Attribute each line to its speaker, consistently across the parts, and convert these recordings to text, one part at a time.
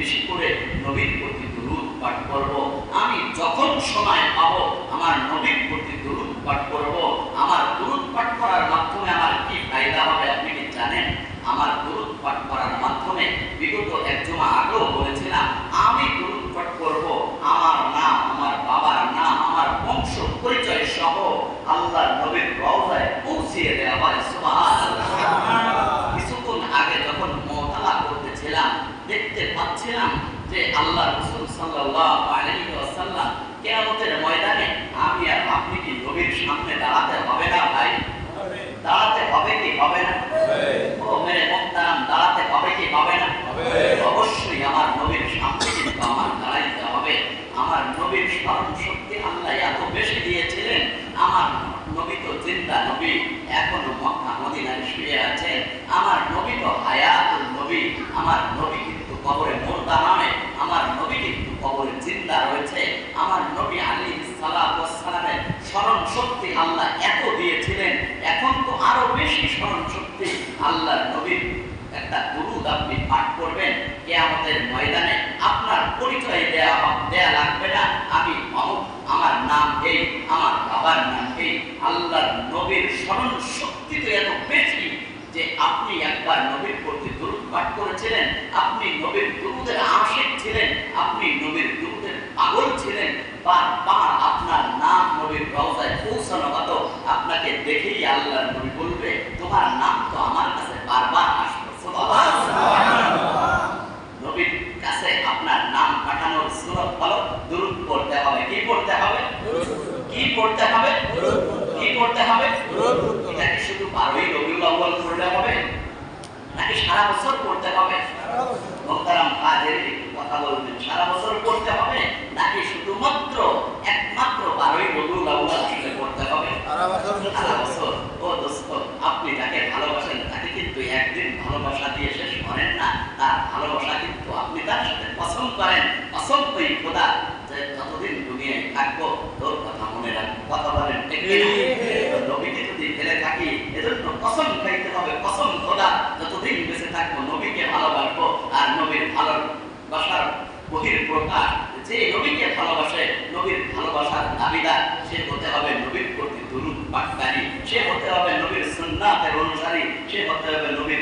Speaker 1: বেশি করে নবীর প্রতি দুরূদ পাঠ করব। আমি যখন সময় পাবো আমার নবীর প্রতি দুরূদ পাঠ করব। আমার দুরূদ পাঠ করার মাধ্যমে আমার কি ফায়দা হবে আপনি কি জানেন? আমার দুরূদ পাঠ করার মাধ্যমে বিগত এক জুমা আগেও বলেছিলাম, আমি দুরূদ পাঠ করব, আমার নাম, আমার বাবার নাম, আমার বংশ পরিচয় সহ আল্লাহর নবীর রওজায় পৌঁছিয়ে দেওয়া হয়। সুবহানাল্লাহ। কিছুক্ষণ আগে যখন মুতালা করতেছিলাম দেখতে পাচ্ছিলাম যে আল্লাহ রাসূল সাল্লাল্লাহু আলাইহি ওয়াসাল্লাম কিয়ামতের ময়দানে আমি আর আপনি কি নবীর সামনে দাঁড়াতে হবে না ভাই? দাঁড়াতে হবে কি হবে না? ও মেরে মুহতারাম, দাঁড়াতে হবে কি হবে না? অবশ্যই আমার নবীর সামনে কিন্তু আমার দাঁড়াইতে হবে। আমার নবীর স্মরণ শক্তি আল্লাহ এত বেশি দিয়েছিলেন, আমার নবী তো জিন্দা নবী, এখনো মক্কা মদিনায় শুয়ে আছেন। আমার নবী তো হায়াতুল নবী, আমার নবী কিন্তু কবরে মুর্দা নয়, আমার নবী কিন্তু কবরে জিন্দা রয়েছে। আমার নবী আলাইহিস সালাতু ওয়াস সালামের স্মরণ শক্তি আল্লাহ এত দিয়েছিলেন, এখন তো আরো বেশি স্মরণ শক্তি আল্লাহর নবীর। একটা দুরূদ আপনি পাঠ করবেন, কিয়ামতের ময়দানে আপনার পরিচয় দেয়া লাগবে না, আমি অমুক, আমার নাম এই, আমার বাবার নাম এই। আল্লাহর নবীর স্মরণ শক্তি তো এত বেশি যে আপনি একবার নবীর প্রতি দুরূদ পাঠ করেছিলেন, আপনি নবীর দুরূদের আশিক ছিলেন, আপনি নবীর দুরূদের পাগল ছিলেন। বারবার আপনার নাম নবীর রওজায় পৌঁছানো হতো, আপনাকে দেখেই আল্লাহর নবী বলবে তোমার নাম তো আমার কাছে বারবার আসবে। নবীর কাছে আপনার নাম পাঠানোর সুন্নাত হলো দুরূদ পড়তে হবে। কি পড়তে হবে? কি পড়তে হবে? কি পড়তে হবে? এটা কি শুধু 12ই রবিউল আউয়াল পড়লে হবে নাকি সারা বছর পড়তে হবে? মুহতারাম কাদের একটু কথা বলবেন, সারা বছর পড়তে হবে নাকি শুধুমাত্র একমাত্র 12ই রবিউল আউয়াল আসলে পড়তে হবে? সারা বছর। ও দোস্ত, আপনি যাকে ভালোবাসেন তাকে কিন্তু একদিন ভালোবাসা দিয়ে শেষ করেন না, তার ভালোবাসা কিন্তু আপনি তার সাথে পছন্দ করেন। পছন্দ ওই খোদা যে যতদিন দুনিয়ায় থাকবো তোর কথা মনে রাখবো। কথা বলেন ঠিক কিনা? নবীকে যদি ফেলে থাকি এজন্য কসম খাইতে হবে, কসম খোদা যতদিন বেঁচে থাকবো নবীকে ভালোবাসবো। আর নবীর ভালোবাসার বহিঃপ্রকাশ, যে নবীকে ভালোবাসে, নবীর ভালোবাসার দাবিদার, সে হতে হবে নবীর প্রতি দুরূদ পাঠকারী, সে হতে হবে নবীর সুন্নাতের অনুসারী, সে হতে হবে নবীর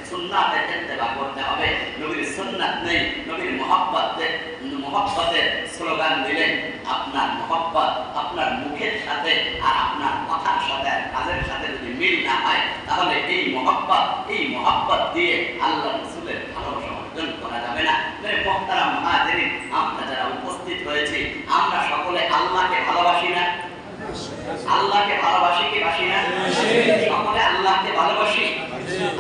Speaker 1: সুন্নাতের ইত্তেবা করতে হবে। নবীর সুন্নাত নেই, নবীর মহব্বতের স্লোগান দিলেন, আপনার মহব্বত আপনার মুখের সাথে আর আপনার কথার সাথে আর কাজের সাথে যদি মিল না হয়, তাহলে এই মহব্বত দিয়ে আল্লাহ রাসূলের ভালোবাসা অর্জন করা যাবে না। মুহতারাম মুহাজিরিন, আমরা যারা উপস্থিত হয়েছি আমরা সকলে আল্লাহকে ভালোবাসি না? আল্লাহকে ভালোবাসি কি বাসি না? সকলে আল্লাহকে ভালোবাসি।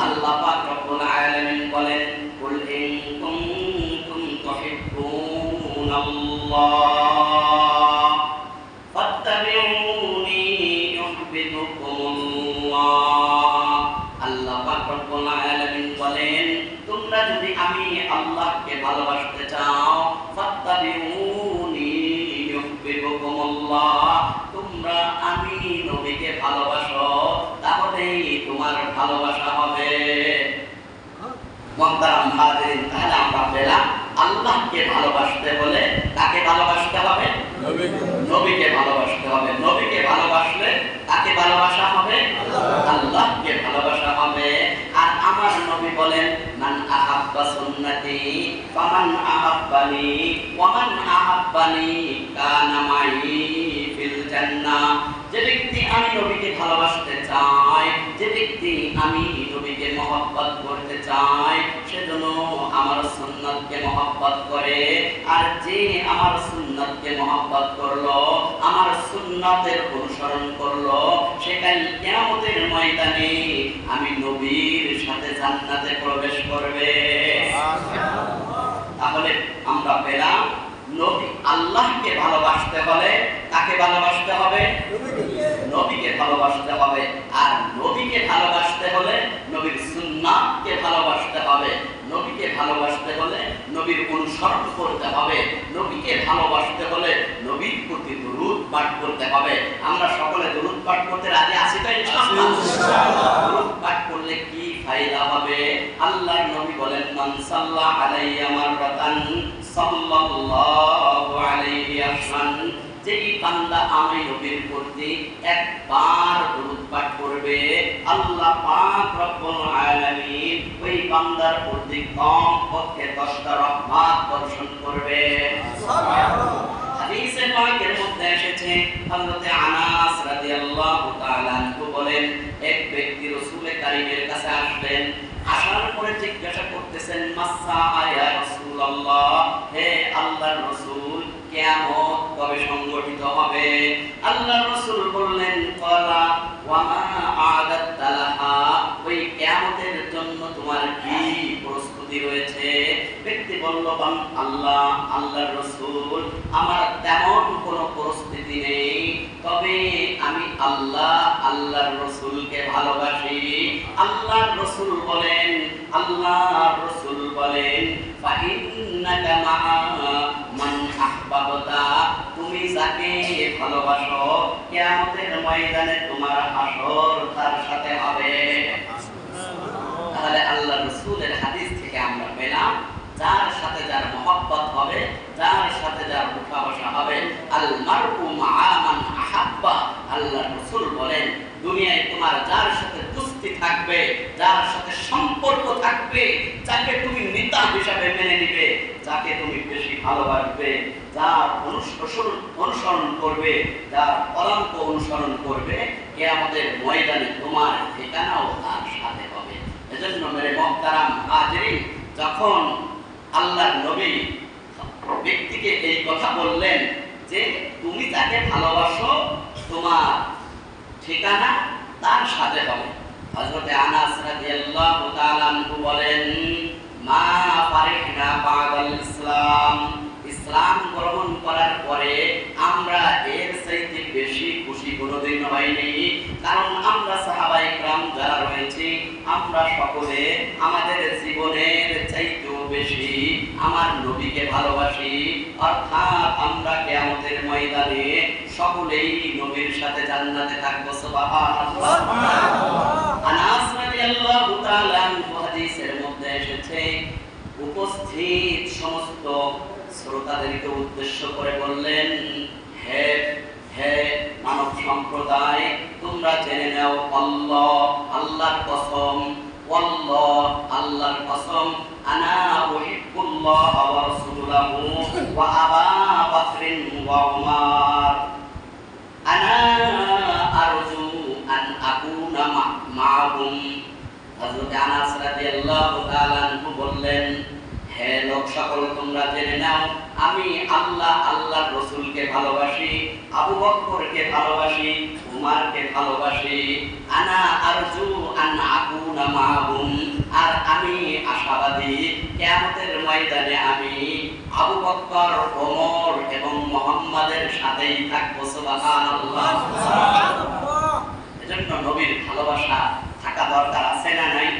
Speaker 1: আল্লাহ পাক রব্বুল আলামিন বলেন, কুল ইন কুনতুম তুহিব্বুনাল্লাহ ফাত্তাবিউনি ইউহিব্বুকুমুল্লাহ। আল্লাহ পাক রব্বুল আলামিন বলেন, তোমরা যদি আমি আল্লাহকে ভালোবাসতে চাও, ফাত্তাবিউনি ইউহিব্বুকুমুল্লাহ, তোমরা আমি নবীকে ভালোবাসো, তাহলেই তোমার ভালোবাসা হবে। মুহতারাম হাজিরিন, তাহলে আমরা পেলাম আল্লাহকে ভালোবাসতে হলে কাকে ভালোবাসতে হবে? নবীকে ভালোবাসতে হবে। নবীকে ভালোবাসলে কাকে ভালোবাসা হবে? আল্লাহকে ভালোবাসা হবে। আর আমার নবী বলেন, মান আহাব্বা সুন্নতি ফামান আহাব্বানি ওয়া মান আহাব্বানি কানা মাই ফিল জান্নাহ। যে ব্যক্তি আমি নবীকে ভালোবাসতে চায়, যে ব্যক্তি আমি নবীকে মহব্বত করতে চায়, সে যেন আমার সুন্নাতকে মহব্বত করে। আর যে আমার সুন্নাতকে মহব্বত করলো, আমার সুন্নাতের অনুসরণ করলো, সে কাল কিয়ামতের ময়দানে আমি নবীর সাথে জান্নাতে প্রবেশ করবে। তাহলে আমরা পেলাম নবী আল্লাহকে ভালোবাসতে হলে কাকে ভালোবাসতে হবে? নবীকে ভালোবাসতে হবে। আর নবীকে ভালোবাসতে হলে নবীর সুন্নাতকে ভালোবাসতে হবে। নবীকে ভালোবাসতে হলে নবীর অনুসরণ করতে হবে। নবীকে ভালোবাসতে হলে নবীর প্রতি দুরূদ পাঠ করতে হবে। আমরা সকলে দুরূদ পাঠ করতে রাজি আছি তো ইনশাআল্লাহ? দুরূদ পাঠ করলে কি ফায়দা হবে? আল্লাহর নবী বলেন, মান সাল্লা আলাইয়া মাররাতান সাল্লাল্লাহু আলাইহি আশরান, যেই বান্দা আমি নবীর প্রতি একবার দরুদ পাঠ করবে, আল্লাহ পাক রব্বুল আলামিন ওই বান্দার প্রতি কমপক্ষে 10টা রহমত বর্ষণ করবে। সুবহানাল্লাহ। হাদিসে পাকের মধ্যে এসেছে, হযরত আনাস রাদিয়াল্লাহু তাআলা আনহু বলেন, এক ব্যক্তি রাসূল কারীমের কাছে আসলেন। আসার পরে জিজ্ঞাসা করতেছেন, মাসা ইয়া রাসূলুল্লাহ, হে আল্লাহর রাসূল, কিয়ামত কবে সংগঠিত হবে? আল্লাহর রাসূল বললেন, ক্বালা ওয়া মা আ'দাদতা লাহা, ওই কিয়ামতের জন্য তোমার কি প্রস্তুতি রয়েছে? ব্যক্তি বলল, আল্লাহর রাসূল, আমার তেমন কোনো প্রস্তুতি নেই, তবে আমি আল্লাহর রাসূলকে ভালোবাসি। আল্লাহর রাসূল বলেন, ফাইন্নাকা মা'a মান আহবাবতা, তুমি যাকে ভালোবাসো কিয়ামতের ময়দানে তোমার হাসর তার সাথে হবে। তাহলে আল্লাহর রাসূলের হাদিস থেকে আমরা পেলাম, যার সাথে যার মহব্বত হবে, যার সাথে যার উঠা বসা হবে, আল মারউ মা'a মান আহাব্বা। আল্লাহর রাসূল বলেন, দুনিয়ায় তোমার যার সাথে দোস্তি থাকবে, যার সাথে সম্পর্ক থাকবে, যাকে তুমি নেতা হিসাবে মেনে নিবে, যাকে তুমি বেশি ভালোবাসবে, যার অনুসরণ করবে, যার পরামর্শ অনুসরণ করবে, কিয়ামতের ময়দানে তোমার ঠিকানাও তার সাথে হবে। এজন্য মেরে মুহতারাম হাজিরিন, যখন আল্লাহর নবী ব্যক্তিকে এই কথা বললেন যে তুমি যাকে ভালোবাসো তোমার ঠিকানা তার সাথে হবে, হযরত আনাস রাদিয়াল্লাহু তাআলা আনহু বলেন, মা ফারিহনা বাদাল ইসলাম, ইসলাম গ্রহণ করার পরে আমরা এর চাইতে বেশি খুশি কোনোদিন হইনি। কারণ আমরা সাহাবায়ে কেরাম যারা রয়েছি, আমরা সকলে আমাদের জীবনের চাইতেও বেশি আমার নবীকে ভালোবাসি। অর্থাৎ আমরা কিয়ামতের ময়দানে সকলেই নবীর সাথে জান্নাতে থাকবো। সুবহানাল্লাহ। আনাস রাদিয়াল্লাহু তাআলা আনহু হাদিসের মধ্যে এসেছে, উপস্থিত সমস্ত শ্রোতাদেরকে উদ্দেশ্য করে বললেন, হে মানব সম্প্রদায়, তোমরা জেনে নাও, আল্লাহর কসম, আল্লাহর কসম, আনা উহিব্বুল্লাহ ওয়া রাসূলাহু ওয়া আবা বকরিন ওয়া উমার, আনা আরজু আন আকুনা মা'হুম। হযরত আনাস রাদিয়াল্লাহু তাআলা আনহু বললেন, হে লোক সকল, তোমরা জেনে নাও, আমি আল্লাহর রাসূলকে ভালোবাসি, আবু বকরকে ভালোবাসি, উমারকে ভালোবাসি। আনা আরজু আন আকুনা মা'হুম, আর আমি আশাবাদী কিয়ামতের ময়দানে আমি আবু বকর, ওমর এবং মুহাম্মাদের সাথেই থাকবো। সুবহানাল্লাহ। এজন্য নবীর ভালোবাসা থাকা দরকার, আছে না নাই?